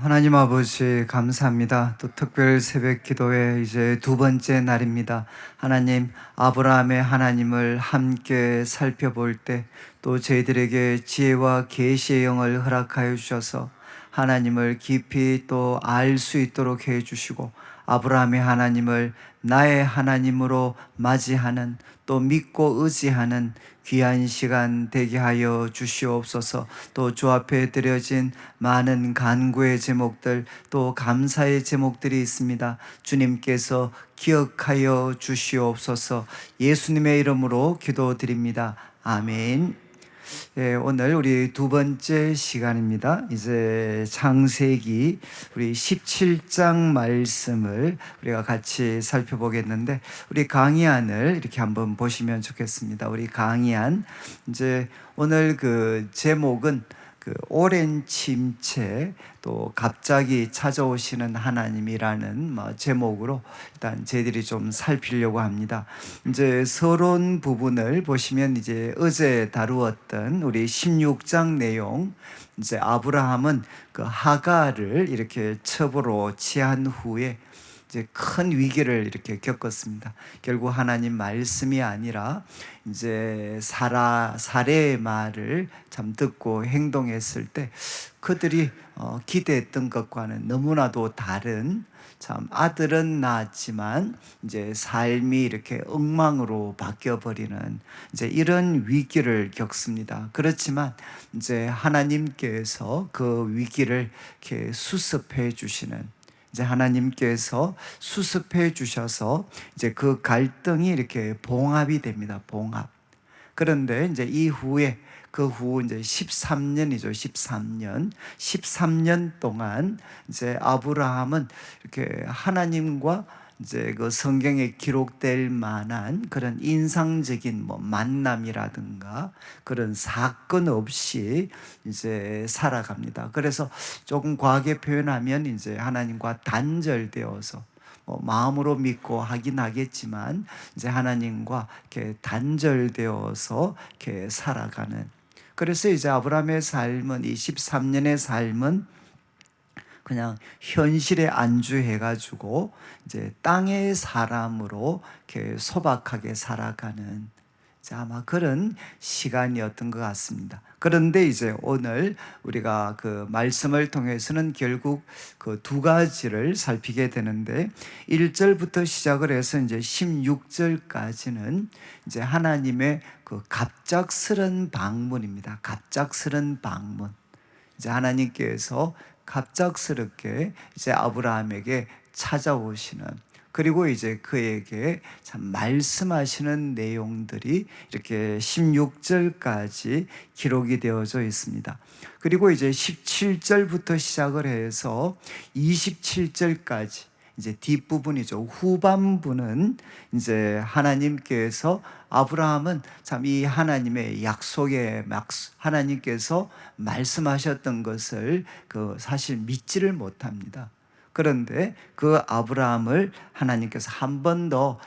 하나님 아버지 감사합니다. 또 특별 새벽 기도회 이제 두 번째 날입니다. 하나님, 아브라함의 하나님을 함께 살펴볼 때 또 저희들에게 지혜와 계시의 영을 허락하여 주셔서 하나님을 깊이 또 알 수 있도록 해 주시고, 아브라함의 하나님을 나의 하나님으로 맞이하는, 또 믿고 의지하는 귀한 시간 되게 하여 주시옵소서. 또 주 앞에 드려진 많은 간구의 제목들, 또 감사의 제목들이 있습니다. 주님께서 기억하여 주시옵소서. 예수님의 이름으로 기도드립니다. 아멘. 예, 오늘 우리 두 번째 시간입니다. 이제 창세기 우리 17장 말씀을 우리가 같이 살펴보겠는데, 우리 강의안을 이렇게 한번 보시면 좋겠습니다. 우리 강의안, 이제 오늘 그 제목은 오랜 침체, 또 갑자기 찾아오시는 하나님이라는 제목으로 일단 저희들이 좀 살피려고 합니다. 이제 서론 부분을 보시면 이제 어제 다루었던 우리 16장 내용, 이제 아브라함은 그 하갈을 이렇게 첩으로 취한 후에 이제 큰 위기를 이렇게 겪었습니다. 결국 하나님 말씀이 아니라 이제 사례의 말을 참 듣고 행동했을 때 그들이 기대했던 것과는 너무나도 다른, 참 아들은 낳았지만 이제 삶이 이렇게 엉망으로 바뀌어버리는 이제 이런 위기를 겪습니다. 그렇지만 이제 하나님께서 그 위기를 이렇게 수습해 주시는, 이제 하나님께서 수습해 주셔서 이제 그 갈등이 이렇게 봉합이 됩니다. 봉합. 그런데 이제 이후에 그 후 이제 13년이죠. 13년 동안 이제 아브라함은 이렇게 하나님과 이제 그 성경에 기록될 만한 그런 인상적인 만남이라든가 그런 사건 없이 이제 살아갑니다. 그래서 조금 과하게 표현하면 이제 하나님과 단절되어서, 마음으로 믿고 하긴 하겠지만 이제 하나님과 이렇게 단절되어서 이렇게 살아가는. 그래서 이제 아브라함의 삶은, 이 13년의 삶은 그냥 현실에 안주해가지고 이제 땅의 사람으로 이렇게 소박하게 살아가는, 아마 그런 시간이었던 것 같습니다. 그런데 이제 오늘 우리가 그 말씀을 통해서는 결국 그 두 가지를 살피게 되는데, 1절부터 시작을 해서 이제 16절까지는 이제 하나님의 그 갑작스런 방문입니다. 갑작스런 방문. 이제 하나님께서 갑작스럽게 이제 아브라함에게 찾아오시는, 그리고 이제 그에게 참 말씀하시는 내용들이 이렇게 16절까지 기록이 되어져 있습니다. 그리고 이제 17절부터 시작을 해서 27절까지 이제 뒷부분이죠. 후반부는 이제 하나님께서, 아브라함은 참 이 하나님의 약속에 하나님께서 말씀하셨던 것을 그 사실 믿지를 못합니다. 그런데 그 아브라함을 하나님께서 한 번 더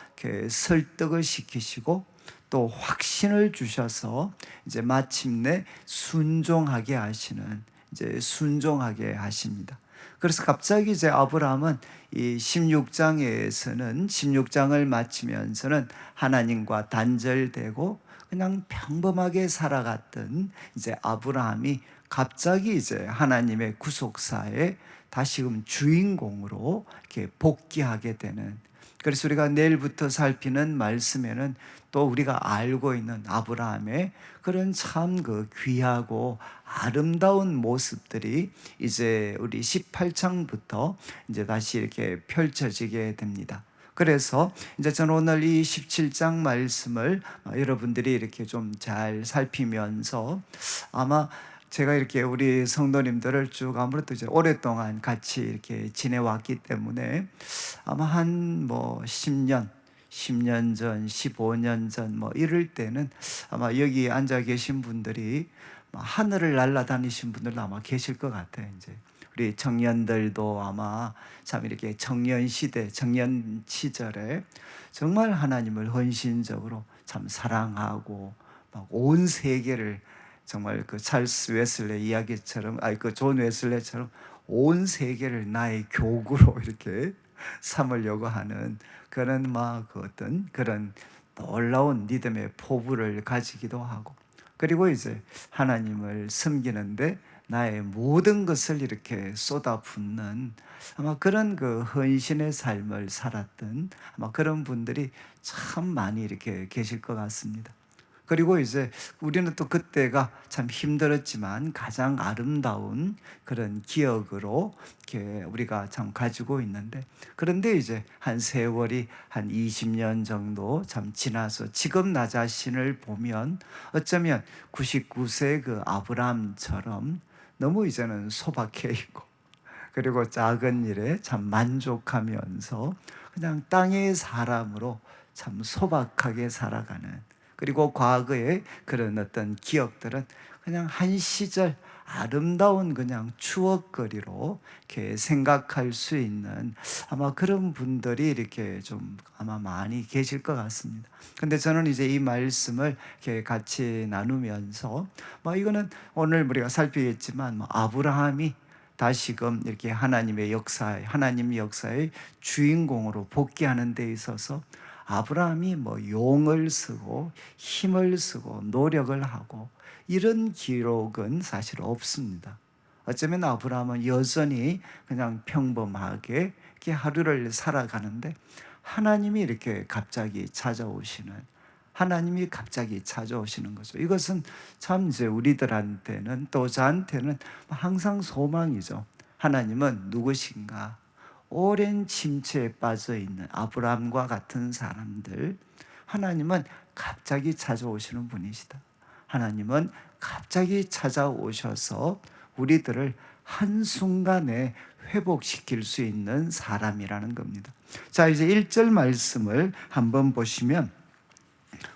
설득을 시키시고 또 확신을 주셔서 이제 마침내 순종하게 하시는, 이제 순종하게 하십니다. 그래서 갑자기 이제 아브라함은 이 16장에서는, 16장을 마치면서는 하나님과 단절되고 그냥 평범하게 살아갔던 이제 아브라함이 갑자기 이제 하나님의 구속사에 다시금 주인공으로 이렇게 복귀하게 되는. 그래서 우리가 내일부터 살피는 말씀에는 또 우리가 알고 있는 아브라함의 그런 참 그 귀하고 아름다운 모습들이 이제 우리 18장부터 이제 다시 이렇게 펼쳐지게 됩니다. 그래서 이제 저는 오늘 이 17장 말씀을 여러분들이 이렇게 좀 잘 살피면서, 아마 제가 이렇게 우리 성도님들을 쭉 아무래도 이제 오랫동안 같이 이렇게 지내왔기 때문에 아마 한 10년 전, 15년 전 이럴 때는 아마 여기 앉아 계신 분들이 하늘을 날아다니신 분들도 아마 계실 것 같아요. 이제 우리 청년들도 아마 참 이렇게 청년 시대, 청년 시절에 정말 하나님을 헌신적으로 참 사랑하고 막 온 세계를 정말 그 찰스 웨슬레 이야기처럼, 그 존 웨슬레처럼 온 세계를 나의 교구로 이렇게 삼으려고 하는 그런 그 어떤 그런 놀라운 믿음의 포부를 가지기도 하고, 그리고 이제 하나님을 섬기는데 나의 모든 것을 이렇게 쏟아붓는 아마 그런 그 헌신의 삶을 살았던 아마 그런 분들이 참 많이 이렇게 계실 것 같습니다. 그리고 이제 우리는 또 그때가 참 힘들었지만 가장 아름다운 그런 기억으로 이렇게 우리가 참 가지고 있는데, 그런데 이제 한 세월이 한 20년 정도 참 지나서 지금 나 자신을 보면 어쩌면 99세 그 아브라함처럼 너무 이제는 소박해 있고, 그리고 작은 일에 참 만족하면서 그냥 땅의 사람으로 참 소박하게 살아가는, 그리고 과거의 그런 어떤 기억들은 그냥 한 시절 아름다운 그냥 추억거리로 이렇게 생각할 수 있는 아마 그런 분들이 이렇게 좀 아마 많이 계실 것 같습니다. 근데 저는 이제 이 말씀을 이렇게 같이 나누면서 이거는 오늘 우리가 살피겠지만 아브라함이 다시금 이렇게 하나님의 역사에, 하나님 역사의 주인공으로 복귀하는 데 있어서 아브라함이 용을 쓰고 힘을 쓰고 노력을 하고 이런 기록은 사실 없습니다. 어쩌면 아브라함은 여전히 그냥 평범하게 이렇게 하루를 살아가는데 하나님이 이렇게 갑자기 찾아오시는, 하나님이 갑자기 찾아오시는 거죠. 이것은 참 이제 우리들한테는 또 저한테는 항상 소망이죠. 하나님은 누구신가? 오랜 침체에 빠져 있는 아브라함과 같은 사람들, 하나님은 갑자기 찾아오시는 분이시다. 하나님은 갑자기 찾아오셔서 우리들을 한순간에 회복시킬 수 있는 사람이라는 겁니다. 자, 이제 1절 말씀을 한번 보시면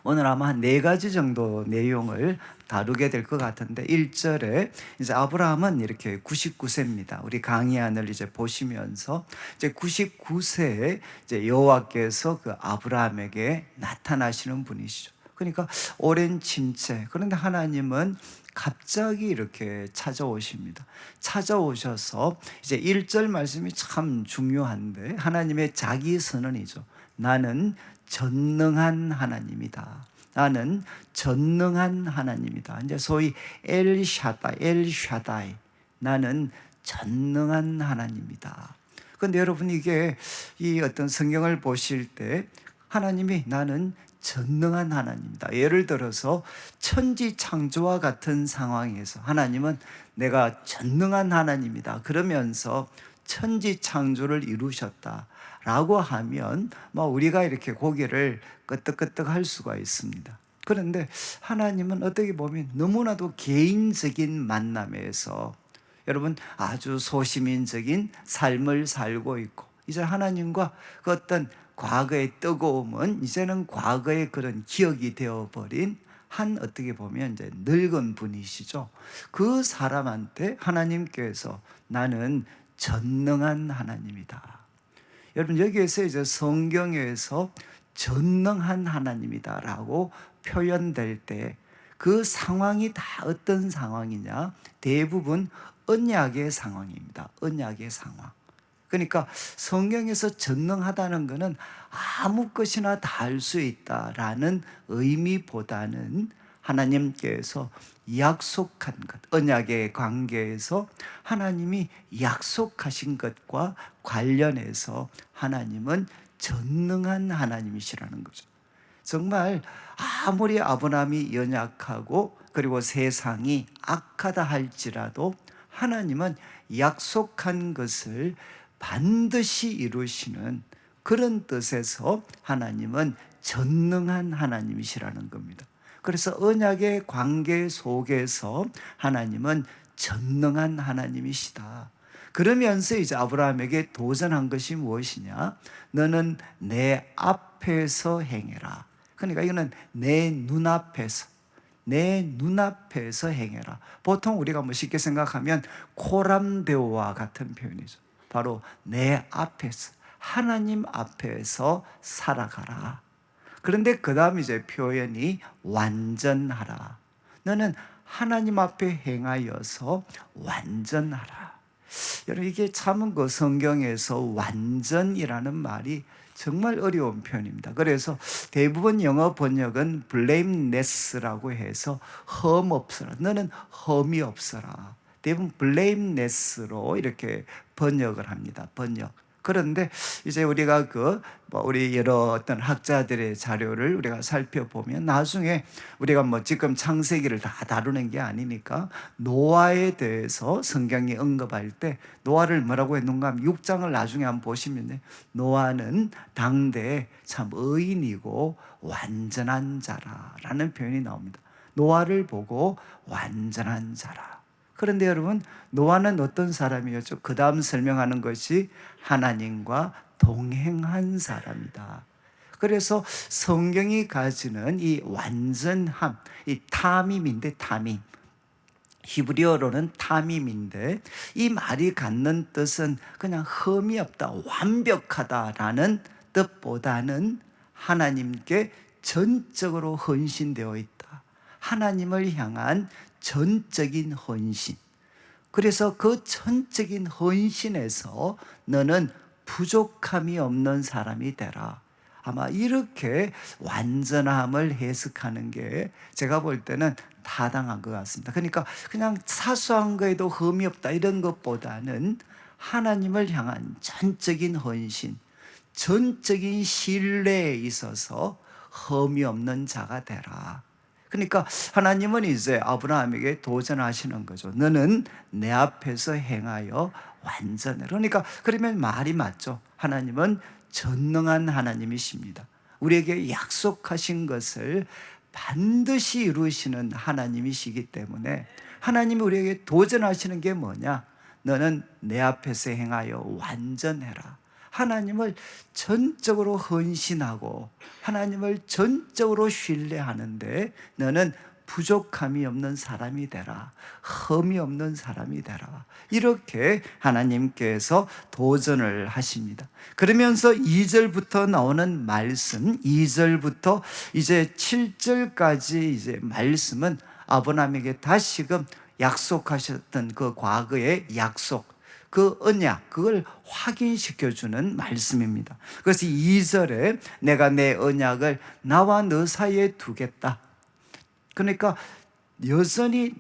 오늘 아마 한 4가지 정도 내용을 다루게 될 것 같은데, 1절에 이제 아브라함은 이렇게 99세입니다. 우리 강의안을 이제 보시면서 이제 99세에 이제 여호와께서 그 아브라함에게 나타나시는 분이시죠. 그러니까 오랜 침체, 그런데 하나님은 갑자기 이렇게 찾아오십니다. 찾아오셔서 이제 1절 말씀이 참 중요한데, 하나님의 자기 선언이죠. 나는 전능한 하나님이다. 나는 전능한 하나님이다. 이제 소위 엘샤다이, 나는 전능한 하나님이다. 그런데 여러분, 이게 이 어떤 성경을 보실 때 하나님이 나는 전능한 하나님이다. 예를 들어서 천지 창조와 같은 상황에서 하나님은 내가 전능한 하나님이다 그러면서 천지 창조를 이루셨다 라고 하면 우리가 이렇게 고개를 끄덕끄덕 할 수가 있습니다. 그런데 하나님은 어떻게 보면 너무나도 개인적인 만남에서 여러분 아주 소시민적인 삶을 살고 있고, 이제 하나님과 그 어떤 과거의 뜨거움은 이제는 과거의 그런 기억이 되어버린 한 어떻게 보면 이제 늙은 분이시죠. 그 사람한테 하나님께서 나는 전능한 하나님이다. 여러분, 여기에서 이제 성경에서 전능한 하나님이다라고 표현될 때 그 상황이 다 어떤 상황이냐? 대부분 언약의 상황입니다. 언약의 상황. 그러니까 성경에서 전능하다는 것은 아무 것이나 다 할 수 있다라는 의미보다는 하나님께서 약속한 것, 언약의 관계에서 하나님이 약속하신 것과 관련해서 하나님은 전능한 하나님이시라는 거죠. 정말 아무리 아브라함이 연약하고 그리고 세상이 악하다 할지라도 하나님은 약속한 것을 반드시 이루시는 그런 뜻에서 하나님은 전능한 하나님이시라는 겁니다. 그래서 언약의 관계 속에서 하나님은 전능한 하나님이시다. 그러면서 이제 아브라함에게 도전한 것이 무엇이냐? 너는 내 앞에서 행해라. 그러니까 이거는 내 눈앞에서, 내 눈앞에서 행해라. 보통 우리가 쉽게 생각하면 코람데오와 같은 표현이죠. 바로 내 앞에서, 하나님 앞에서 살아가라. 그런데 그 다음 이제 표현이 완전하라. 너는 하나님 앞에 행하여서 완전하라. 여러분, 이게 참 그 성경에서 완전이라는 말이 정말 어려운 표현입니다. 그래서 대부분 영어 번역은 blameless라고 해서 흠 없어라, 너는 흠이 없어라, 대부분 blameless로 이렇게 번역을 합니다. 번역. 그런데 이제 우리가 우리 여러 어떤 학자들의 자료를 우리가 살펴보면 나중에 우리가 지금 창세기를 다 다루는 게 아니니까 노아에 대해서 성경이 언급할 때 노아를 뭐라고 했는가 하면 6장을 나중에 한번 보시면 노아는 당대에 참 의인이고 완전한 자라라는 표현이 나옵니다. 노아를 보고 완전한 자라. 그런데 여러분, 노아는 어떤 사람이었죠? 그 다음 설명하는 것이 하나님과 동행한 사람이다. 그래서 성경이 가지는 이 완전함, 이 타밈인데, 타밈, 히브리어로는 타밈인데, 이 말이 갖는 뜻은 그냥 흠이 없다, 완벽하다라는 뜻보다는 하나님께 전적으로 헌신되어 있다, 하나님을 향한 전적인 헌신. 그래서 그 전적인 헌신에서 너는 부족함이 없는 사람이 되라. 아마 이렇게 완전함을 해석하는 게 제가 볼 때는 타당한 것 같습니다. 그러니까 그냥 사소한 거에도 흠이 없다 이런 것보다는 하나님을 향한 전적인 헌신, 전적인 신뢰에 있어서 흠이 없는 자가 되라. 그러니까 하나님은 이제 아브라함에게 도전하시는 거죠. 너는 내 앞에서 행하여 완전해. 그러니까 그러면 말이 맞죠. 하나님은 전능한 하나님이십니다. 우리에게 약속하신 것을 반드시 이루시는 하나님이시기 때문에 하나님이 우리에게 도전하시는 게 뭐냐? 너는 내 앞에서 행하여 완전해라. 하나님을 전적으로 헌신하고 하나님을 전적으로 신뢰하는데 너는 부족함이 없는 사람이 되라, 흠이 없는 사람이 되라, 이렇게 하나님께서 도전을 하십니다. 그러면서 2절부터 나오는 말씀, 2절부터 이제 7절까지 이제 말씀은 아브라함에게 다시금 약속하셨던 그 과거의 약속, 그 언약, 그걸 확인시켜주는 말씀입니다. 그래서 2절에 내가 내 언약을 나와 너 사이에 두겠다. 그러니까 여전히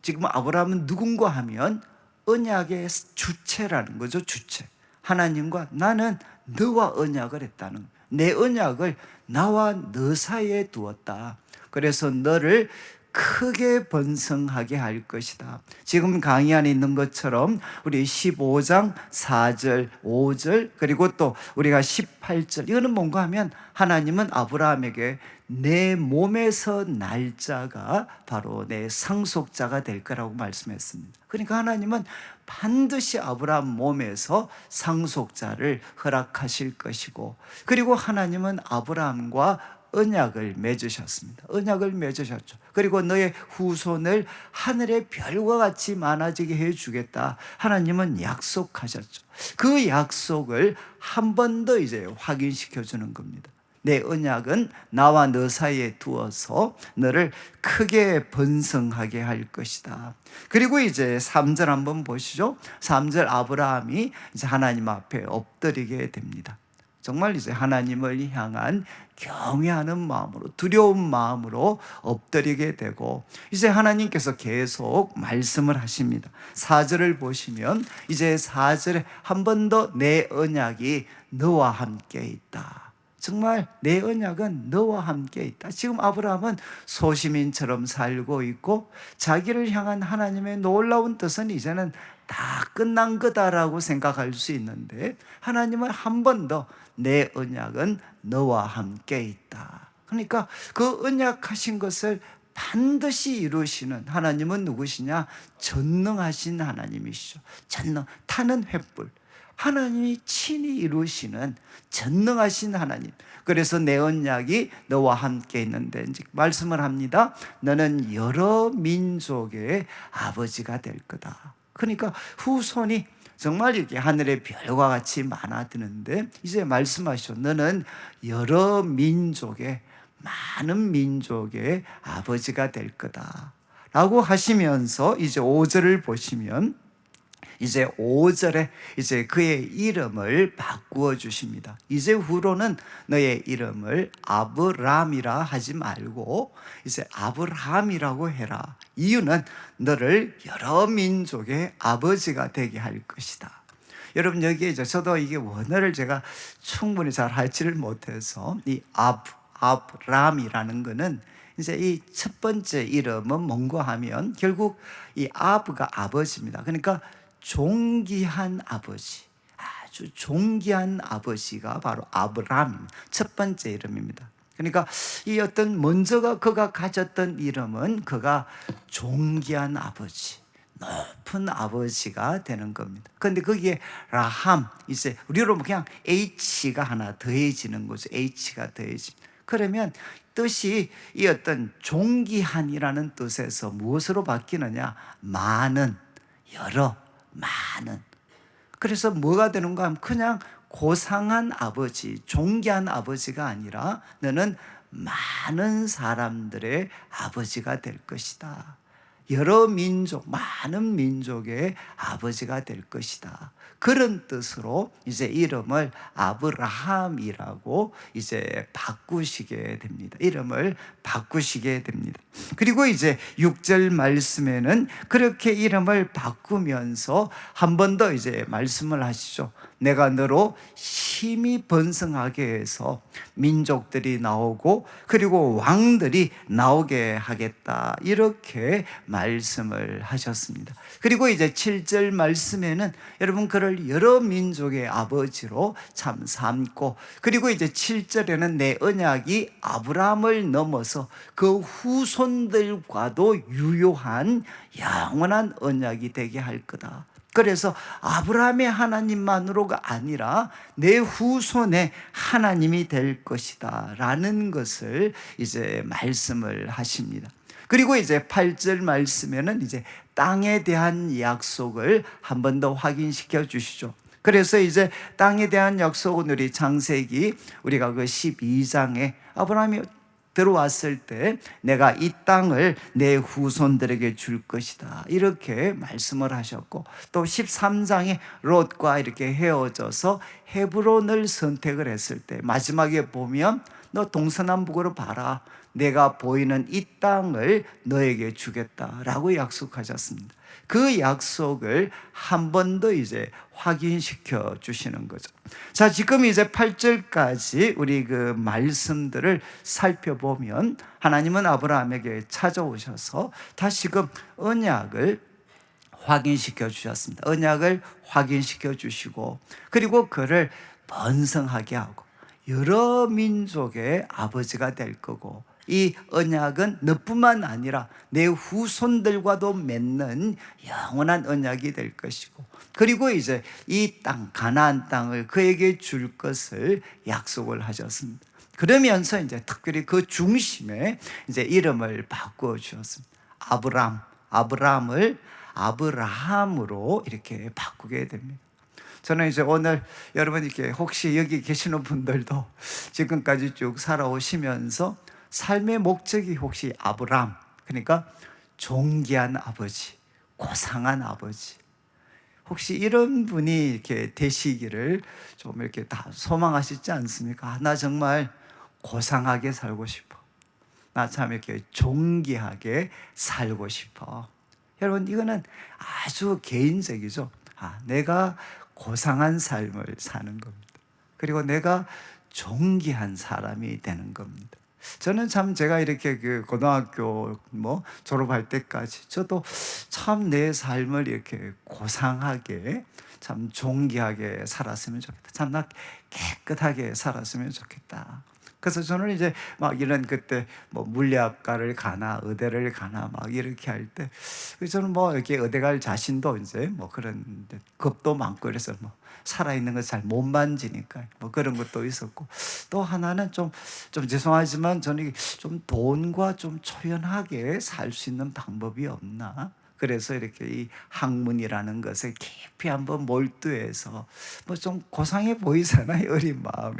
지금 아브라함은 누군가 하면 언약의 주체라는 거죠. 주체. 하나님과 나는 너와 언약을 했다는 거예요. 내 언약을 나와 너 사이에 두었다. 그래서 너를 크게 번성하게 할 것이다. 지금 강의 안에 있는 것처럼 우리 15장 4절, 5절 그리고 또 우리가 18절, 이거는 뭔가 하면 하나님은 아브라함에게 내 몸에서 날짜가 바로 내 상속자가 될 거라고 말씀했습니다. 그러니까 하나님은 반드시 아브라함 몸에서 상속자를 허락하실 것이고, 그리고 하나님은 아브라함과 언약을 맺으셨습니다. 언약을 맺으셨죠. 그리고 너의 후손을 하늘의 별과 같이 많아지게 해주겠다, 하나님은 약속하셨죠. 그 약속을 한 번 더 이제 확인시켜 주는 겁니다. 내 언약은 나와 너 사이에 두어서 너를 크게 번성하게 할 것이다. 그리고 이제 3절 한번 보시죠. 3절, 아브라함이 이제 하나님 앞에 엎드리게 됩니다. 정말 이제 하나님을 향한 경외하는 마음으로, 두려운 마음으로 엎드리게 되고, 이제 하나님께서 계속 말씀을 하십니다. 4절을 보시면 이제 4절에 한 번 더 내 언약이 너와 함께 있다. 정말 내 언약은 너와 함께 있다. 지금 아브라함은 소시민처럼 살고 있고 자기를 향한 하나님의 놀라운 뜻은 이제는 다 끝난 거다라고 생각할 수 있는데, 하나님은 한 번 더 내 언약은 너와 함께 있다. 그러니까 그 언약하신 것을 반드시 이루시는 하나님은 누구시냐? 전능하신 하나님이시죠. 전능, 타는 횃불, 하나님이 친히 이루시는 전능하신 하나님. 그래서 내 언약이 너와 함께 있는데 이제 말씀을 합니다. 너는 여러 민족의 아버지가 될 거다. 그러니까 후손이 정말 이렇게 하늘의 별과 같이 많아지는데, 이제 말씀하시죠. 너는 여러 민족의, 많은 민족의 아버지가 될 거다 라고 하시면서 이제 5절을 보시면 이제 5절에 이제 그의 이름을 바꾸어 주십니다. 이제 후로는 너의 이름을 아브람이라 하지 말고 이제 아브라함이라고 해라. 이유는 너를 여러 민족의 아버지가 되게 할 것이다. 여러분, 여기에 이제 저도 이게 원어를 제가 충분히 잘 알지를 못해서 이 아브람이라는 거는 이제 이 첫 번째 이름은 뭔가 하면 결국 이 아브가 아버지입니다. 그러니까 존귀한 아버지, 아주 존귀한 아버지가 바로 아브람, 첫 번째 이름입니다. 그러니까 이 어떤 먼저가 그가 가졌던 이름은 그가 존귀한 아버지, 높은 아버지가 되는 겁니다. 그런데 거기에 라함, 이제 우리로 그냥 H가 하나 더해지는 거죠. H가 더해집니다. 그러면 뜻이 이 어떤 존귀한이라는 뜻에서 무엇으로 바뀌느냐? 많은, 여러, 많은. 그래서 뭐가 되는가 하면 그냥 고상한 아버지, 존귀한 아버지가 아니라 너는 많은 사람들의 아버지가 될 것이다. 여러 민족, 많은 민족의 아버지가 될 것이다. 그런 뜻으로 이제 이름을 아브라함이라고 이제 바꾸시게 됩니다. 이름을 바꾸시게 됩니다. 그리고 이제 6절 말씀에는 그렇게 이름을 바꾸면서 한 번 더 이제 말씀을 하시죠. 내가 너로 심히 번성하게 해서 민족들이 나오고 그리고 왕들이 나오게 하겠다. 이렇게 말씀을 하셨습니다. 그리고 이제 7절 말씀에는 여러분 그를 여러 민족의 아버지로 참 삼고 그리고 이제 7절에는 내 언약이 아브라함을 넘어서 그 후손들과도 유효한 영원한 언약이 되게 할 거다. 그래서 아브라함의 하나님만으로가 아니라 내 후손의 하나님이 될 것이다 라는 것을 이제 말씀을 하십니다. 그리고 이제 8절 말씀에는 이제 땅에 대한 약속을 한 번 더 확인시켜 주시죠. 그래서 이제 땅에 대한 약속은 우리 창세기 우리가 그 12장에 아브라함이 들어왔을 때 내가 이 땅을 내 후손들에게 줄 것이다 이렇게 말씀을 하셨고, 또 13장에 롯과 이렇게 헤어져서 헤브론을 선택을 했을 때 마지막에 보면 너 동서남북으로 봐라, 내가 보이는 이 땅을 너에게 주겠다라고 약속하셨습니다. 그 약속을 한 번 더 이제 확인시켜 주시는 거죠. 자, 지금 이제 8절까지 우리 그 말씀들을 살펴보면 하나님은 아브라함에게 찾아오셔서 다시금 언약을 확인시켜 주셨습니다. 언약을 확인시켜 주시고 그리고 그를 번성하게 하고 여러 민족의 아버지가 될 거고, 이 언약은 너뿐만 아니라 내 후손들과도 맺는 영원한 언약이 될 것이고, 그리고 이제 이 땅 가나안 땅을 그에게 줄 것을 약속을 하셨습니다. 그러면서 이제 특별히 그 중심에 이제 이름을 바꾸어 주셨습니다. 아브람을 아브라함으로 이렇게 바꾸게 됩니다. 저는 이제 오늘 여러분 이렇게 혹시 여기 계시는 분들도 지금까지 쭉 살아오시면서 삶의 목적이 혹시 아브람, 그러니까 존귀한 아버지, 고상한 아버지, 혹시 이런 분이 이렇게 되시기를 좀 이렇게 다 소망하시지 않습니까? 나 정말 고상하게 살고 싶어. 나 참 이렇게 존귀하게 살고 싶어. 여러분, 이거는 아주 개인적이죠. 내가 고상한 삶을 사는 겁니다. 그리고 내가 존귀한 사람이 되는 겁니다. 저는 참 제가 이렇게 그 고등학교 졸업할 때까지 저도 참 내 삶을 이렇게 고상하게 참 존귀하게 살았으면 좋겠다. 참 나 깨끗하게 살았으면 좋겠다. 그래서 저는 이제 막 이런 그때 물리학과를 가나 의대를 가나 막 이렇게 할 때 저는 이렇게 의대 갈 자신도 이제 그런 겁도 많고 그래서 살아있는 거 잘 못 만지니까 그런 것도 있었고, 또 하나는 좀 죄송하지만 저는 좀 돈과 좀 초연하게 살 수 있는 방법이 없나. 그래서 이렇게 이 학문이라는 것에 깊이 한번 몰두해서 좀 고상해 보이잖아요, 어린 마음에.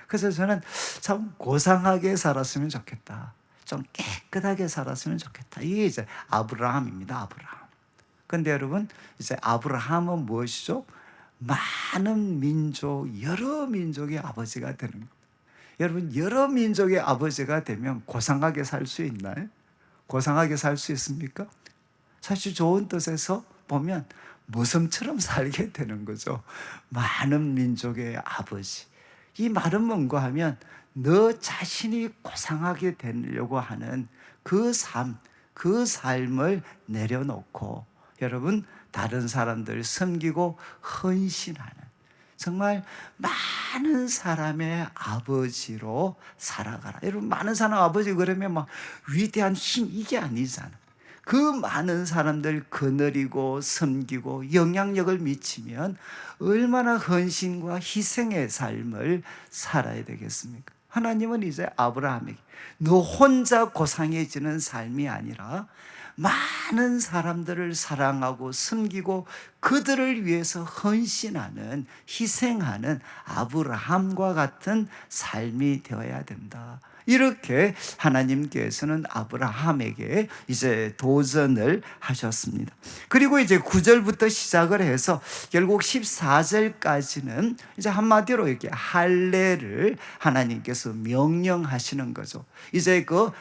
그래서 저는 참 고상하게 살았으면 좋겠다. 좀 깨끗하게 살았으면 좋겠다. 이게 이제 아브라함입니다, 아브라함. 근데 여러분, 이제 아브라함은 무엇이죠? 많은 민족, 여러 민족의 아버지가 되는 거예요. 여러분, 여러 민족의 아버지가 되면 고상하게 살 수 있나요? 고상하게 살 수 있습니까? 사실 좋은 뜻에서 보면 모섬처럼 살게 되는 거죠. 많은 민족의 아버지. 이 말은 뭔가 하면 너 자신이 고상하게 되려고 하는 그 삶, 그 삶을 내려놓고 여러분, 다른 사람들 섬기고 헌신하는 정말 많은 사람의 아버지로 살아가라. 여러분, 많은 사람 아버지 그러면 막 위대한 힘 이게 아니잖아. 그 많은 사람들 거느리고 섬기고 영향력을 미치면 얼마나 헌신과 희생의 삶을 살아야 되겠습니까? 하나님은 이제 아브라함에게 너 혼자 고상해지는 삶이 아니라 많은 사람들을 사랑하고 섬기고 그들을 위해서 헌신하는, 희생하는 아브라함과 같은 삶이 되어야 된다. 이렇게 하나님께서는 아브라함에게 이제 도전을 하셨습니다. 그리고 이제 9절부터 시작을 해서 결국 14절까지는 이제 한마디로 이렇게 할례를 하나님께서 명령하시는 거죠. 이제 그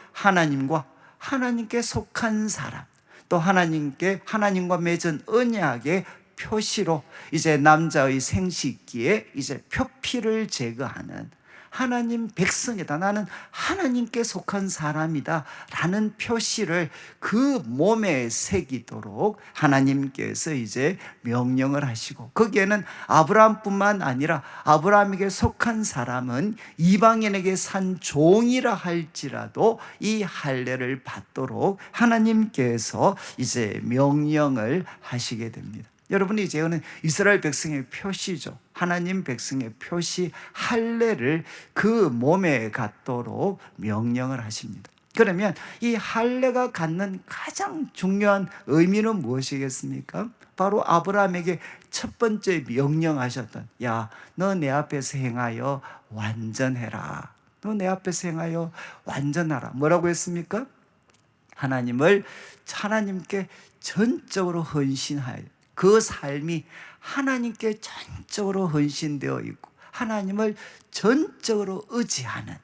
하나님께 속한 사람, 또 하나님과 맺은 언약의 표시로 이제 남자의 생식기에 이제 표피를 제거하는 하나님 백성이다, 나는 하나님께 속한 사람이다 라는 표시를 그 몸에 새기도록 하나님께서 이제 명령을 하시고, 거기에는 아브라함뿐만 아니라 아브라함에게 속한 사람은 이방인에게 산 종이라 할지라도 이 할례를 받도록 하나님께서 이제 명령을 하시게 됩니다. 여러분이 이제는 이스라엘 백성의 표시죠. 하나님 백성의 표시 할례를 그 몸에 갖도록 명령을 하십니다. 그러면 이 할례가 갖는 가장 중요한 의미는 무엇이겠습니까? 바로 아브라함에게 첫 번째 명령하셨던, 야, 너 내 앞에서 행하여 완전해라. 너 내 앞에서 행하여 완전하라. 뭐라고 했습니까? 하나님께 전적으로 헌신하여, 그 삶이 하나님께 전적으로 헌신되어 있고 하나님을 전적으로 의지하는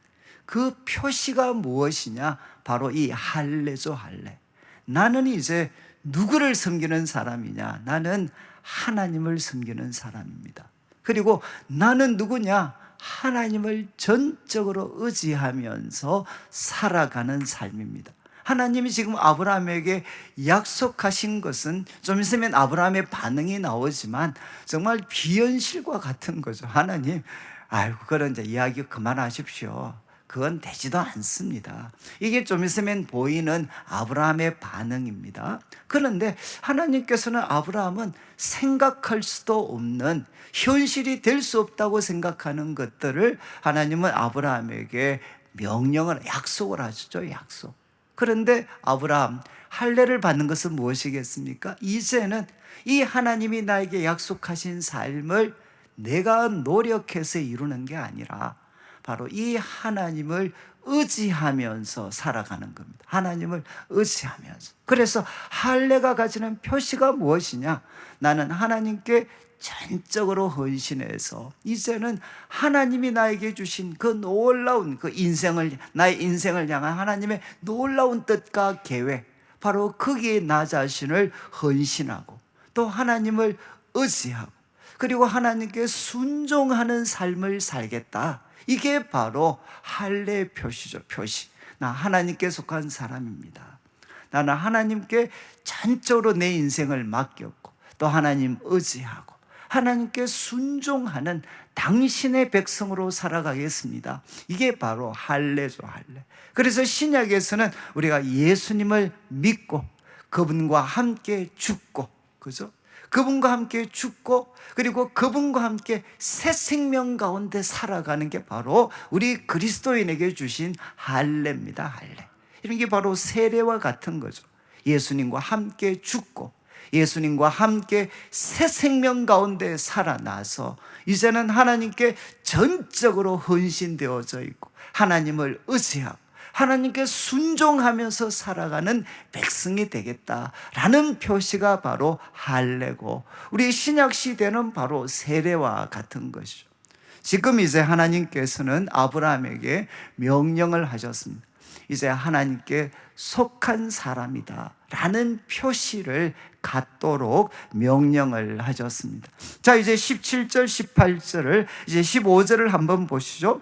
그 표시가 무엇이냐? 바로 이 할례죠, 할례. 나는 이제 누구를 섬기는 사람이냐? 나는 하나님을 섬기는 사람입니다. 그리고 나는 누구냐? 하나님을 전적으로 의지하면서 살아가는 삶입니다. 하나님이 지금 아브라함에게 약속하신 것은 좀 있으면 아브라함의 반응이 나오지만 정말 비현실과 같은 거죠. 하나님, 아이고, 그런 이제 이야기 그만하십시오. 그건 되지도 않습니다. 이게 좀 있으면 보이는 아브라함의 반응입니다. 그런데 하나님께서는 아브라함은 생각할 수도 없는, 현실이 될 수 없다고 생각하는 것들을 하나님은 아브라함에게 약속을 하시죠. 약속. 그런데 아브라함, 할례를 받는 것은 무엇이겠습니까? 이제는 이 하나님이 나에게 약속하신 삶을 내가 노력해서 이루는 게 아니라 바로 이 하나님을 의지하면서 살아가는 겁니다. 하나님을 의지하면서. 그래서 할례가 가지는 표시가 무엇이냐? 나는 하나님께 전적으로 헌신해서 이제는 하나님이 나에게 주신 그 놀라운 나의 인생을 향한 하나님의 놀라운 뜻과 계획, 바로 거기에 나 자신을 헌신하고 또 하나님을 의지하고 그리고 하나님께 순종하는 삶을 살겠다. 이게 바로 할례의 표시죠. 표시. 나 하나님께 속한 사람입니다. 나는 하나님께 전적으로 내 인생을 맡겼고 또 하나님 의지하고 하나님께 순종하는 당신의 백성으로 살아가겠습니다. 이게 바로 할례죠, 할례. 그래서 신약에서는 우리가 예수님을 믿고 그분과 함께 죽고, 그죠? 그분과 함께 죽고 그리고 그분과 함께 새 생명 가운데 살아가는 게 바로 우리 그리스도인에게 주신 할례입니다. 할례. 이런 게 바로 세례와 같은 거죠. 예수님과 함께 죽고 예수님과 함께 새 생명 가운데 살아나서 이제는 하나님께 전적으로 헌신되어져 있고 하나님을 의지하고 하나님께 순종하면서 살아가는 백성이 되겠다라는 표시가 바로 할례고, 우리 신약 시대는 바로 세례와 같은 것이죠. 지금 이제 하나님께서는 아브라함에게 명령을 하셨습니다. 이제 하나님께 속한 사람이다 라는 표시를 갖도록 명령을 하셨습니다. 자, 이제 17절 18절을 이제 15절을 한번 보시죠.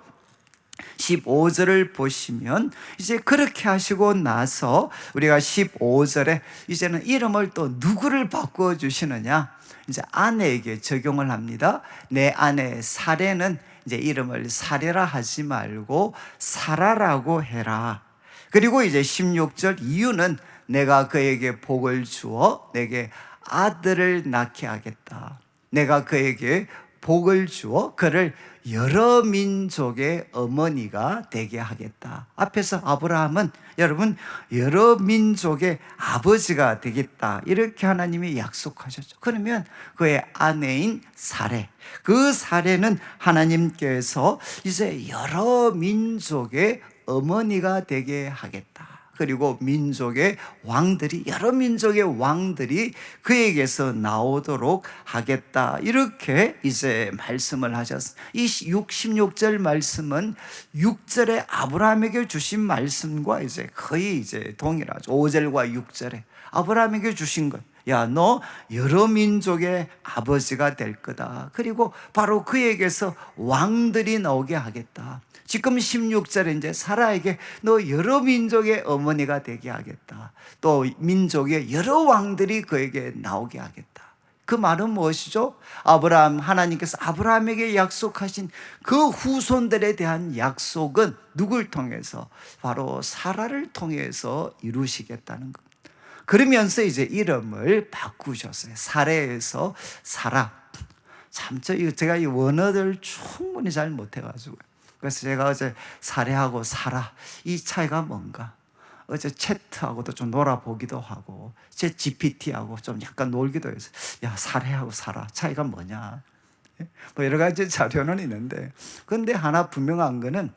15절을 보시면 이제 그렇게 하시고 나서 우리가 15절에 이제는 이름을 또 누구를 바꾸어 주시느냐, 이제 아내에게 적용을 합니다. 내 아내 사레는 이제 이름을 사레라 하지 말고 사라라고 해라. 그리고 이제 16절 이유는 내가 그에게 복을 주어 내게 아들을 낳게 하겠다. 내가 그에게 복을 주어 그를 여러 민족의 어머니가 되게 하겠다. 앞에서 아브라함은 여러분 여러 민족의 아버지가 되겠다, 이렇게 하나님이 약속하셨죠. 그러면 그의 아내인 사레, 그 사레는 하나님께서 이제 여러 민족의 어머니가 되게 하겠다. 그리고 민족의 왕들이, 여러 민족의 왕들이 그에게서 나오도록 하겠다, 이렇게 이제 말씀을 하셨습니다. 이 16절 말씀은 6절에 아브라함에게 주신 말씀과 이제 거의 이제 동일하죠. 5절과 6절에 아브라함에게 주신 것, 야, 너 여러 민족의 아버지가 될 거다. 그리고 바로 그에게서 왕들이 나오게 하겠다. 지금 16절에 이제 사라에게 너 여러 민족의 어머니가 되게 하겠다. 또 민족의 여러 왕들이 그에게 나오게 하겠다. 그 말은 무엇이죠? 아브라함, 하나님께서 아브라함에게 약속하신 그 후손들에 대한 약속은 누굴 통해서? 바로 사라를 통해서 이루시겠다는 겁니다. 그러면서 이제 이름을 바꾸셨어요. 사레에서 사라. 참, 제가 이 원어를 충분히 잘 못해가지고, 그래서 제가 어제 사례하고 사라, 이 차이가 뭔가, 어제 채트하고도 좀 놀아보기도 하고 제 GPT하고 좀 약간 놀기도 해서, 야, 사례하고 사라 차이가 뭐냐, 뭐 여러 가지 자료는 있는데, 근데 하나 분명한 거는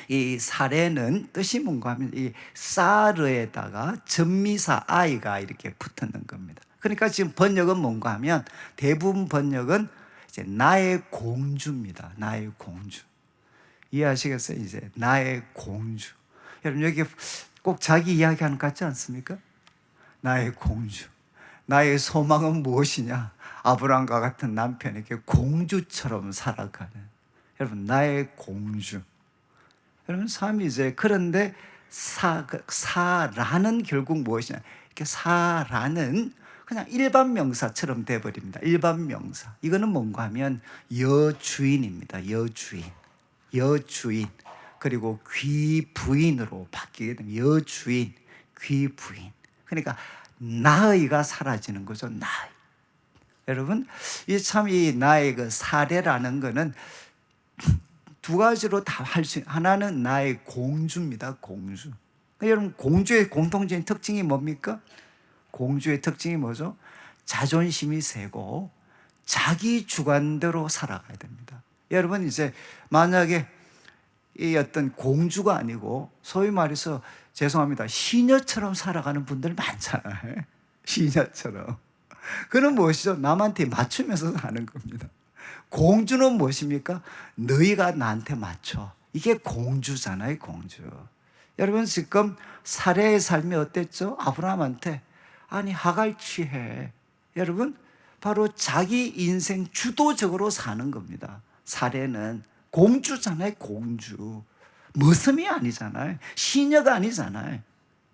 이 사례는 뜻이 뭔가 하면 이 사르에다가 전미사 아이가 이렇게 붙는 겁니다. 그러니까 지금 번역은 뭔가 하면 대부분 번역은 이제 나의 공주입니다. 나의 공주. 이해하시겠어요? 이제 나의 공주. 여러분 여기 꼭 자기 이야기하는 것 같지 않습니까? 나의 공주. 나의 소망은 무엇이냐? 아브라함과 같은 남편에게 공주처럼 살아가는, 여러분 나의 공주. 여러분 삶이 이제, 그런데 사라는 결국 무엇이냐? 이렇게 사라는 그냥 일반 명사처럼 돼버립니다. 일반 명사. 이거는 뭔가 하면 여주인입니다. 여주인. 여주인. 그리고 귀부인으로 바뀌게 되면 여주인, 귀부인. 그러니까 나의가 사라지는 거죠. 나의. 여러분, 이 참 이 나의 그 사례라는 거는 두 가지로 다 할 수, 하나는 나의 공주입니다. 공주. 여러분, 공주의 공통적인 특징이 뭡니까? 공주의 특징이 뭐죠? 자존심이 세고 자기 주관대로 살아가야 됩니다. 여러분, 이제 만약에 이 어떤 공주가 아니고 소위 말해서 죄송합니다, 시녀처럼 살아가는 분들 많잖아요. 시녀처럼. 그는 무엇이죠? 남한테 맞추면서 사는 겁니다. 공주는 무엇입니까? 너희가 나한테 맞춰. 이게 공주잖아요, 공주. 여러분, 지금 사례의 삶이 어땠죠? 아브라함한테 아니 하갈 취해. 여러분, 바로 자기 인생 주도적으로 사는 겁니다. 사례는 공주잖아요, 공주. 머슴이 아니잖아요. 시녀가 아니잖아요.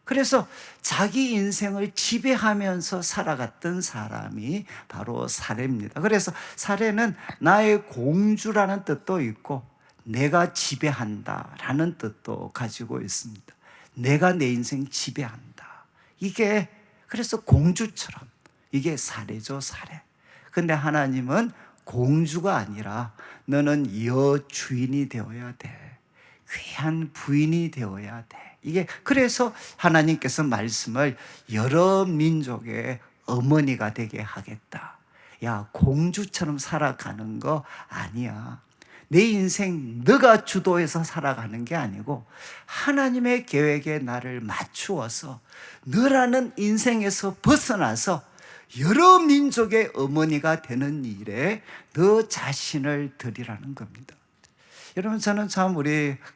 그래서 자기 인생을 지배하면서 살아갔던 사람이 바로 사례입니다. 그래서 사례는 나의 공주라는 뜻도 있고 내가 지배한다라는 뜻도 가지고 있습니다. 내가 내 인생 지배한다. 이게 그래서 공주처럼, 이게 사례죠, 사례. 근데 하나님은 공주가 아니라 너는 여주인이 되어야 돼. 귀한 부인이 되어야 돼. 이게 그래서 하나님께서 말씀을 여러 민족의 어머니가 되게 하겠다. 야, 공주처럼 살아가는 거 아니야. 내 인생 너가 주도해서 살아가는 게 아니고 하나님의 계획에 나를 맞추어서 너라는 인생에서 벗어나서 여러 민족의 어머니가 되는 일에 너 자신을 드리라는 겁니다. 여러분, 저는 참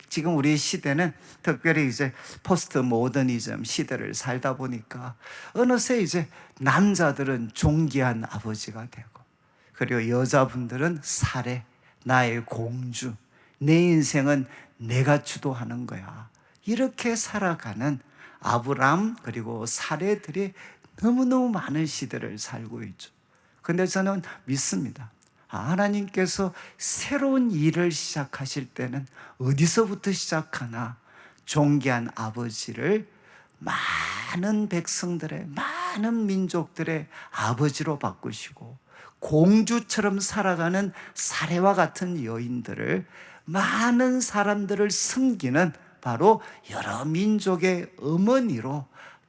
지금 우리 시대는 특별히 이제 포스트 모더니즘 시대를 살다 보니까 어느새 이제 남자들은 존귀한 아버지가 되고, 그리고 여자분들은 사례, 나의 공주, 내 인생은 내가 주도하는 거야, 이렇게 살아가는 아브람 그리고 사례들이 너무너무 많은 시대를 살고 있죠. 근데 저는 믿습니다. 하나님께서 새로운 일을 시작하실 때는 어디서부터 시작하나? 존귀한 아버지를 많은 백성들의, 많은 민족들의 아버지로 바꾸시고, 공주처럼 살아가는 사례와 같은 여인들을, 많은 사람들을 섬기는 바로 여러 민족의 어머니로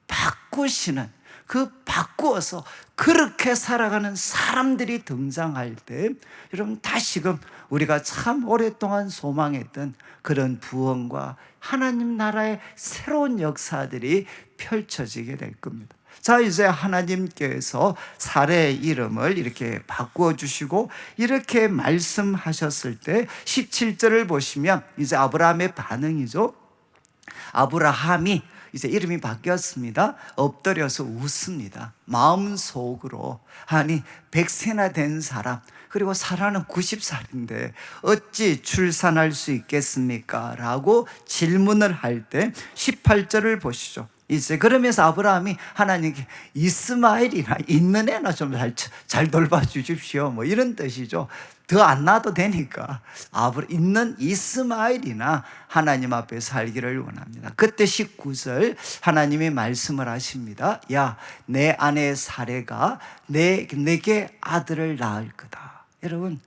바꾸시는, 바꾸어서 그렇게 살아가는 사람들이 등장할 때, 여러분, 다시금 우리가 참 오랫동안 소망했던 그런 부흥과 하나님 나라의 새로운 역사들이 펼쳐지게 될 겁니다. 자, 이제 하나님께서 사례의 이름을 이렇게 바꾸어 주시고 이렇게 말씀하셨을 때 17절을 보시면 이제 아브라함의 반응이죠. 아브라함이 이제 이름이 바뀌었습니다. 엎드려서 웃습니다. 마음속으로, 아니 100세나 된 사람, 그리고 사라는 90살인데 어찌 출산할 수 있겠습니까? 라고 질문을 할 때 18절을 보시죠. 이제 그러면서 아브라함이 하나님께 이스마엘이나 있는 애나 좀 잘 돌봐주십시오, 뭐 이런 뜻이죠. 더 안 낳아도 되니까 있는 이스마엘이나 하나님 앞에 살기를 원합니다. 그때 19절 하나님이 말씀을 하십니다. 야, 내 아내 사레가 내게 아들을 낳을 거다. 여러분,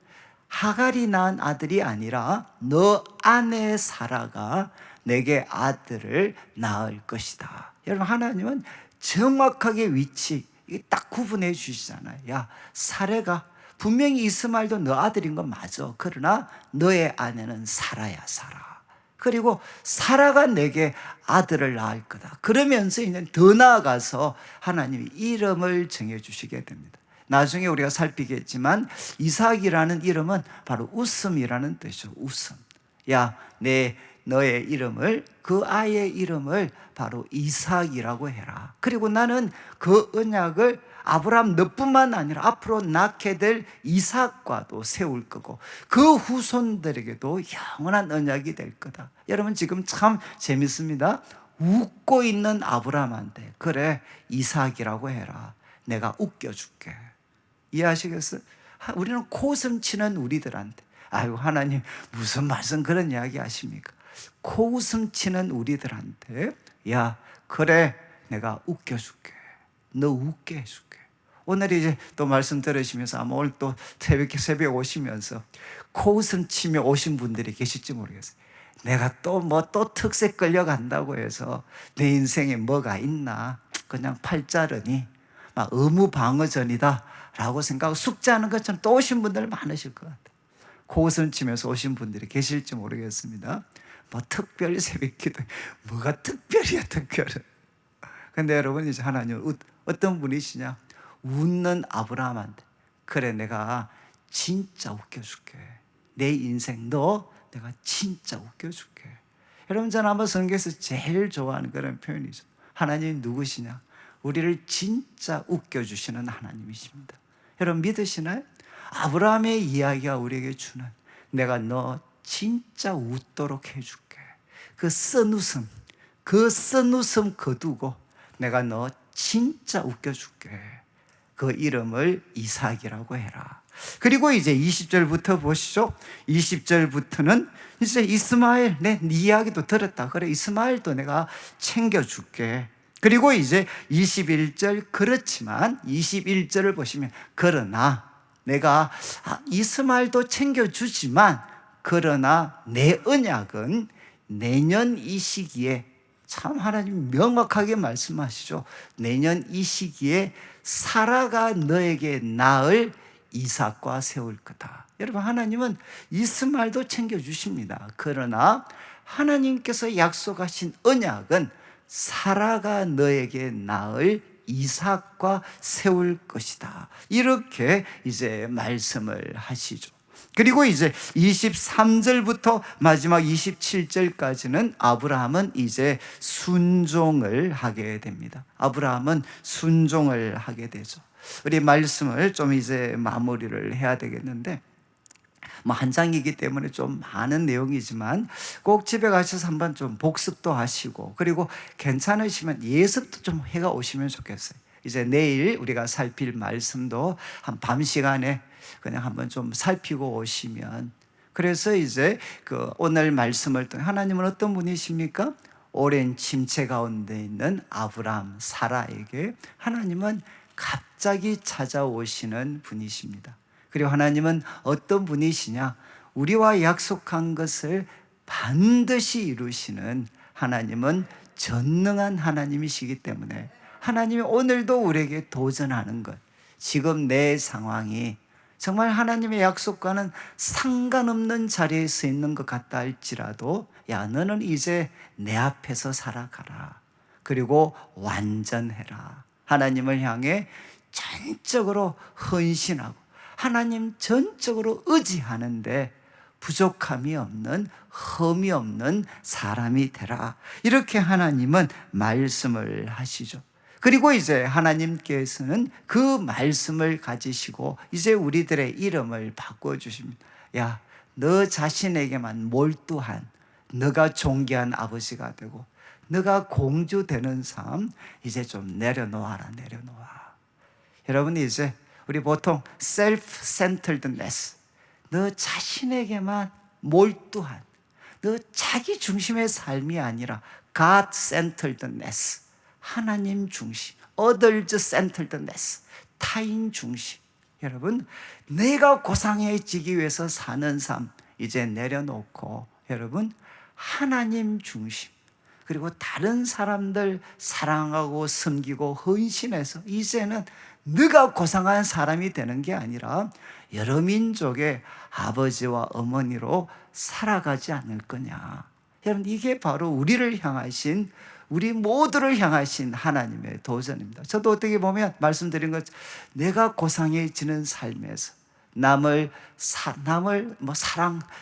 하갈이 낳은 아들이 아니라 너 아내 사라가 내게 아들을 낳을 것이다. 여러분, 하나님은 정확하게 위치 딱 구분해 주시잖아요. 야, 사레가 분명히 이스마엘도 너 아들인 건 맞아. 그러나 너의 아내는 사라야, 사라. 그리고 사라가 내게 아들을 낳을 거다. 그러면서 이제 더 나아가서 하나님이 이름을 정해주시게 됩니다. 나중에 우리가 살피겠지만 이삭이라는 이름은 바로 웃음이라는 뜻이죠. 웃음. 야, 너의 이름을, 그 아이의 이름을 바로 이삭이라고 해라. 그리고 나는 그 언약을 아브라함 너뿐만 아니라 앞으로 낳게 될 이삭과도 세울 거고 그 후손들에게도 영원한 언약이 될 거다. 여러분, 지금 참 재밌습니다. 웃고 있는 아브라함한테 그래, 이삭이라고 해라. 내가 웃겨줄게. 이해하시겠어요? 우리는 코웃음 치는 우리들한테, 아이고 하나님 무슨 말씀 그런 이야기 하십니까? 코웃음 치는 우리들한테, 야, 그래, 내가 웃겨줄게. 너 웃게 해줄게. 오늘 이제 또 말씀 들으시면서 아마 오늘 또 새벽 오시면서 코웃음 치며 오신 분들이 계실지 모르겠어요. 내가 또 특색 끌려간다고 해서 내 인생에 뭐가 있나, 그냥 팔자르니 막 의무방어전이다 라고 생각하고 숙제하는 것처럼 또 오신 분들 많으실 것 같아요. 코웃음 치면서 오신 분들이 계실지 모르겠습니다. 뭐 특별 새벽 기도, 뭐가 특별이야, 특별은. 근데 여러분, 이제 하나님 어떤 분이시냐? 웃는 아브라함한테 그래, 내가 진짜 웃겨줄게. 내 인생 내가 진짜 웃겨줄게. 여러분, 저는 아마 성경에서 제일 좋아하는 그런 표현이죠. 하나님이 누구시냐? 우리를 진짜 웃겨주시는 하나님이십니다. 여러분, 믿으시나요? 아브라함의 이야기가 우리에게 주는, 내가 너 진짜 웃도록 해줄게. 그 쓴웃음 거두고 내가 너 진짜 웃겨줄게. 그 이름을 이삭이라고 해라. 그리고 이제 20절부터 보시죠. 20절부터는 이제 이스마엘, 네 이야기도 들었다. 그래, 이스마엘도 내가 챙겨줄게. 그리고 이제 21절, 그렇지만 21절을 보시면, 그러나 내가 이스마엘도 챙겨주지만 그러나 내 언약은 내년 이 시기에, 참 하나님 명확하게 말씀하시죠. 내년 이 시기에 사라가 너에게 낳을 이삭과 세울 거다. 여러분, 하나님은 이스마엘도 챙겨주십니다. 그러나 하나님께서 약속하신 언약은 사라가 너에게 낳을 이삭과 세울 것이다. 이렇게 이제 말씀을 하시죠. 그리고 이제 23절부터 마지막 27절까지는 아브라함은 이제 순종을 하게 됩니다. 아브라함은 순종을 하게 되죠. 우리 말씀을 좀 이제 마무리를 해야 되겠는데, 한 장이기 때문에 좀 많은 내용이지만 꼭 집에 가셔서 한번 좀 복습도 하시고, 그리고 괜찮으시면 예습도 좀 해가 오시면 좋겠어요. 이제 내일 우리가 살필 말씀도 한 밤 시간에 그냥 한번 좀 살피고 오시면, 그래서 이제 오늘 말씀을 통해 하나님은 어떤 분이십니까? 오랜 침체 가운데 있는 아브라함, 사라에게 하나님은 갑자기 찾아오시는 분이십니다. 그리고 하나님은 어떤 분이시냐? 우리와 약속한 것을 반드시 이루시는 하나님은 전능한 하나님이시기 때문에, 하나님이 오늘도 우리에게 도전하는 것, 지금 내 상황이 정말 하나님의 약속과는 상관없는 자리에 서 있는 것 같다 할지라도, 야, 너는 이제 내 앞에서 살아가라. 그리고 완전해라. 하나님을 향해 전적으로 헌신하고 하나님 전적으로 의지하는데 부족함이 없는, 흠이 없는 사람이 되라. 이렇게 하나님은 말씀을 하시죠. 그리고 이제 하나님께서는 그 말씀을 가지시고 이제 우리들의 이름을 바꿔주십니다. 야, 너 자신에게만 몰두한, 너가 존귀한 아버지가 되고 너가 공주 되는 삶 이제 좀 내려놓아라, 내려놓아. 여러분, 이제 우리 보통 self-centeredness, 너 자신에게만 몰두한, 너 자기 중심의 삶이 아니라 God-centeredness, 하나님 중심, others-centeredness, 타인 중심. 여러분, 내가 고상해지기 위해서 사는 삶 이제 내려놓고, 여러분, 하나님 중심, 그리고 다른 사람들 사랑하고 섬기고 헌신해서 이제는 네가 고상한 사람이 되는 게 아니라 여러 민족의 아버지와 어머니로 살아가지 않을 거냐. 여러분, 이게 바로 우리를 향하신, 우리 모두를 향하신 하나님의 도전입니다. 저도 어떻게 보면 말씀드린 것, 내가 고상해지는 삶에서 남을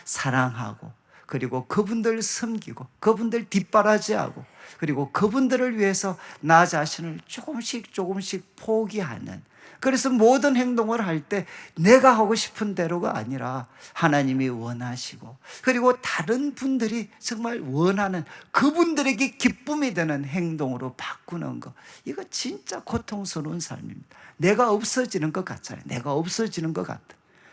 사랑하고, 그리고 그분들 섬기고, 그분들 뒷바라지하고, 그리고 그분들을 위해서 나 자신을 조금씩 포기하는, 그래서 모든 행동을 할 때 내가 하고 싶은 대로가 아니라 하나님이 원하시고, 그리고 다른 분들이 정말 원하는, 그분들에게 기쁨이 되는 행동으로 바꾸는 것, 이거 진짜 고통스러운 삶입니다. 내가 없어지는 것 같잖아요. 내가 없어지는 것 같아.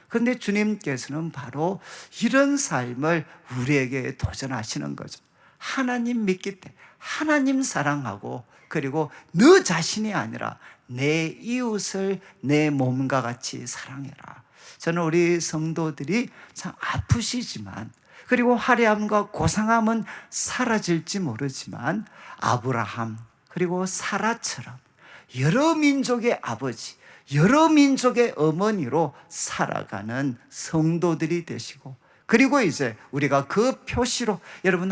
그런데 주님께서는 바로 이런 삶을 우리에게 도전하시는 거죠. 하나님 믿기 때문에 하나님 사랑하고, 그리고 너 자신이 아니라 내 이웃을 내 몸과 같이 사랑해라. 저는 우리 성도들이 참 아프시지만, 그리고 화려함과 고상함은 사라질지 모르지만 아브라함 그리고 사라처럼 여러 민족의 아버지, 여러 민족의 어머니로 살아가는 성도들이 되시고, 그리고 이제 우리가 그 표시로, 여러분,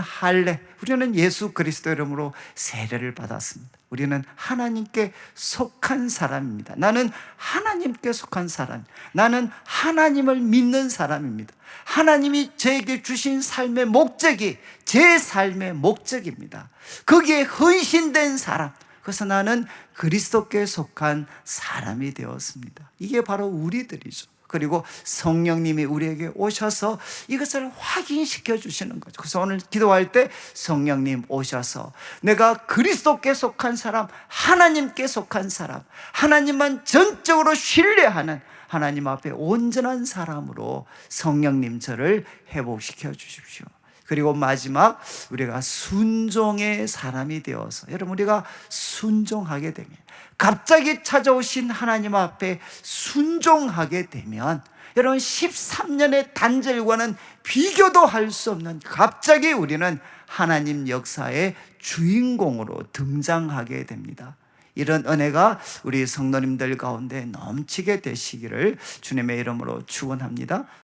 우리는 예수 그리스도 이름으로 세례를 받았습니다. 우리는 하나님께 속한 사람입니다. 나는 하나님께 속한 사람, 나는 하나님을 믿는 사람입니다. 하나님이 저에게 주신 삶의 목적이 제 삶의 목적입니다. 거기에 헌신된 사람, 그래서 나는 그리스도께 속한 사람이 되었습니다. 이게 바로 우리들이죠. 그리고 성령님이 우리에게 오셔서 이것을 확인시켜 주시는 거죠. 그래서 오늘 기도할 때 성령님 오셔서 내가 그리스도께 속한 사람, 하나님께 속한 사람, 하나님만 전적으로 신뢰하는 하나님 앞에 온전한 사람으로 성령님 저를 회복시켜 주십시오. 그리고 마지막, 우리가 순종의 사람이 되어서, 여러분, 우리가 순종하게 되면, 갑자기 찾아오신 하나님 앞에 순종하게 되면, 여러분, 13년의 단절과는 비교도 할 수 없는, 갑자기 우리는 하나님 역사의 주인공으로 등장하게 됩니다. 이런 은혜가 우리 성도님들 가운데 넘치게 되시기를 주님의 이름으로 축원합니다.